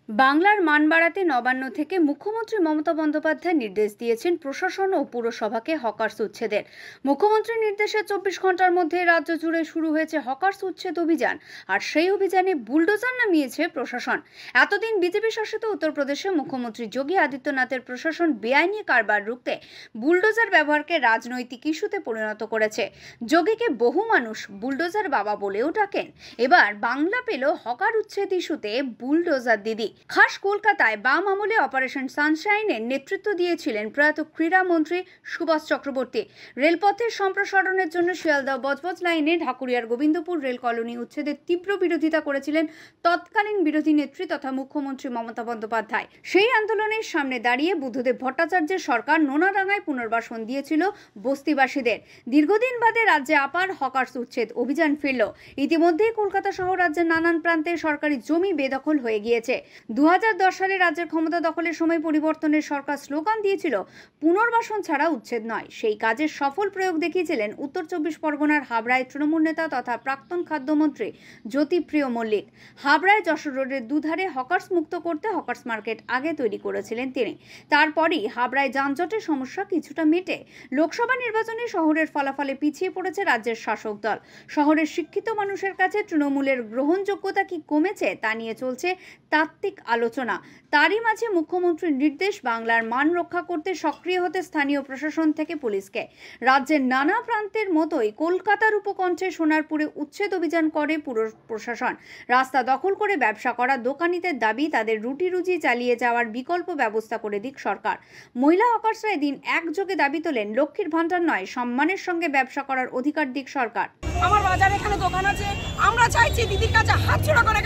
বাংলার মান বাড়াতে নবান্ন থেকে মুখ্যমন্ত্রী মমতা বন্দ্যোপাধ্যায় নির্দেশ দিয়েছেন প্রশাসন ও পুরসভাকে হকার্স উচ্ছেদের। মুখ্যমন্ত্রীর নির্দেশে 24 ঘন্টার মধ্যে রাজ্য জুড়ে শুরু হয়েছে হকার্স উচ্ছেদ অভিযান। আর সেই অভিযানে বুলডোজার নামিয়েছে প্রশাসন। এতদিন বিজেপি শাসিত উত্তরপ্রদেশে মুখ্যমন্ত্রী যোগী আদিত্যনাথের প্রশাসন বেআইনি কারবার রুখতে বুলডোজার ব্যবহারকে রাজনৈতিক ইস্যুতে পরিণত করেছে। যোগীকে বহু মানুষ বুলডোজার বাবা বলেও ডাকেন। এবার বাংলা পেল হকার উচ্ছেদ ইস্যুতে বুলডোজার দিদি। খাস কলকাতায় বাম আমলে অপারেশন সানশাইনের নেতৃত্ব দিয়েছিলেন প্রয়াত ক্রীড়ামন্ত্রী সুভাষ চক্রবর্তী। রেলপথের সম্প্রসারণের জন্য শিয়ালদহ বজবজ লাইনে ঢাকুরিয়ার গোবিন্দপুর রেল কলোনি উচ্ছেদের তীব্র বিরোধিতা করেছিলেন তৎকালীন বিরোধী নেত্রী তথা মুখ্যমন্ত্রী মমতা বন্দ্যোপাধ্যায়। সেই আন্দোলনের সামনে দাঁড়িয়ে বুদ্ধদেব ভট্টাচার্যের সরকার নোনাডাঙ্গায় পুনর্বাসন দিয়েছিল বস্তিবাসীদের। দীর্ঘদিন বাদে রাজ্যে আবার হকার্স উচ্ছেদ অভিযান ফিরল। ইতিমধ্যে কলকাতা সহ রাজ্যের নানান প্রান্তে সরকারি জমি বেদখল হয়ে গিয়েছে। 2010 সালে রাজ্যের ক্ষমতা দখলের সময় পরিবর্তনের সরকার স্লোগান দিয়েছিল পুনর্বাসন ছাড়া উচ্ছেদ নয়। সেই কাজের সফল প্রয়োগ দেখিয়েছিলেন উত্তর 24 পরগনার হাবড়ায় তৃণমূল নেতা তথা প্রাক্তন খাদ্যমন্ত্রী জ্যোতিপ্রিয় মল্লিক। হাবড়ায় যশোর রোডের দুধারে হকার্স মুক্ত করতে হকার্স মার্কেট আগে তৈরি করেছিলেন তিনি। তারপরই হাবড়ায় যানজটের সমস্যা কিছুটা মেটে। লোকসভা নির্বাচনে শহরের ফলাফলে পিছিয়ে পড়েছে রাজ্যের শাসক দল। শহরের শিক্ষিত মানুষের কাছে তৃণমূলের গ্রহণযোগ্যতা কি কমেছে তা নিয়ে চলছে তাত্ত্বিক আলোচনা। তারই মাঝে মুখ্যমন্ত্রীর নির্দেশ বাংলার মান রক্ষা করতে সক্রিয় হতে স্থানীয় প্রশাসন থেকে পুলিশকে। রাজ্যের নানা প্রান্তের মতোই কলকাতার উপকণ্ঠে সোনারপুরে উচ্ছেদ অভিযান করে পুর প্রশাসন। রাস্তা দখল করে ব্যবসা করা দোকানিদের দাবি তাদের রুটি রুজি চালিয়ে যাওয়ার বিকল্প ব্যবস্থা করে দিক সরকার। মহিলা হকার্সরা এদিন একযোগে দাবি তোলেন লক্ষ্মীর ভান্ডার নয়, সম্মানের সঙ্গে ব্যবসা করার অধিকার দিক সরকার। আমার বাজারে এখানে দোকান আছে, আমরা চাইছি দিদির কাছে হাত জোড়া করে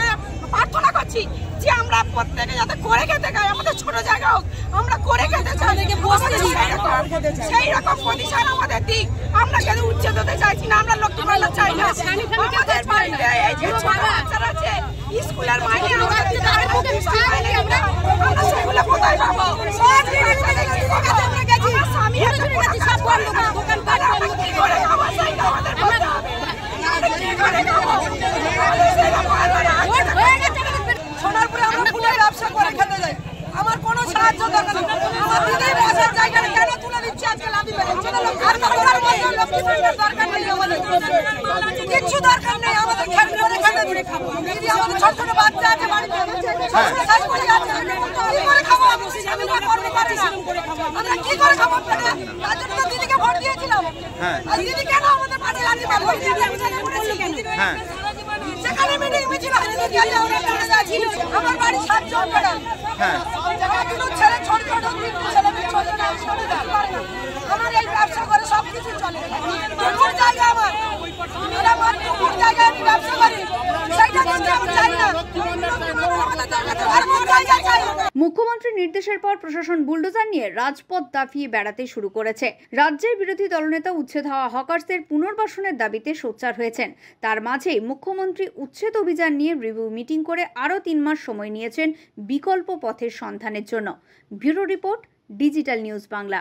প্রার্থনা করছি যে আমরা প্রত্যেকে যাতে করে খেতে খাই, আমাদের ছোট জায়গা হোক আমরা করে খেতে চাই, সেই রকম প্রতিষ্ঠান আমাদের দিক। আমরা কেন উচ্ছেদ হতে চাইছি না, আমরা লক্ষ্মী ভান্ডার চাই না। আমাদের বাড়িতে এই যে ছোট বাচ্চারা আছে স্কুলের মাইনে আমরা সেগুলো কোথায় পাবো? স্বামী দোকান কি করে খাওয়া চাই না আমাদের সোনারপুরে আমরা ফুলের ব্যবসা করে খেতে যাই, আমার কোনো সাহায্য দরকার নেই। আমার দিদি বসার জায়গাটা কেন তুলে দিচ্ছে আজকে লাভি বেড়েছে? দরকার নেই, আমাদের কিচ্ছু দরকার নেই, আমাদের খেতে খাবো। দিদি আমাদের ছোট ছোট বাচ্চা আছে বাড়িতে, কি করে খাবো? আমি না করতে পারি না, আমরা কি করে খাবো? তার জন্য তো দিদিকে ভোট দিয়েছিলাম। আর দিদি কেন আমাদের পাশে লাঠি মারবে? সেখানে মিটিং মিছিল আমার বাড়ি 7 জন ম্যাডাম, ছেলে ছোট ছোট ছেলে আমার এই ব্যবসা করে সবকিছু চলে। জায়গা আমার জায়গায় আমি ব্যবসা করি, সেইটা কিন্তু আমি চাই না। মুখ্যমন্ত্রীর নির্দেশের পর প্রশাসন বুলডোজার নিয়ে রাজপথ দাপিয়ে বেড়াতে শুরু করেছে। রাজ্যের বিরোধী দলনেতা উচ্ছেদ হওয়া হকার্সদের পুনর্বাসনের দাবিতে সোচ্চার হয়েছেন। তার মাঝেই মুখ্যমন্ত্রী উচ্ছেদ অভিযান নিয়ে রিভিউ মিটিং করে আরও 3 মাস সময় নিয়েছেন বিকল্প পথের সন্ধানের জন্য। Bureau report, digital news Bangla.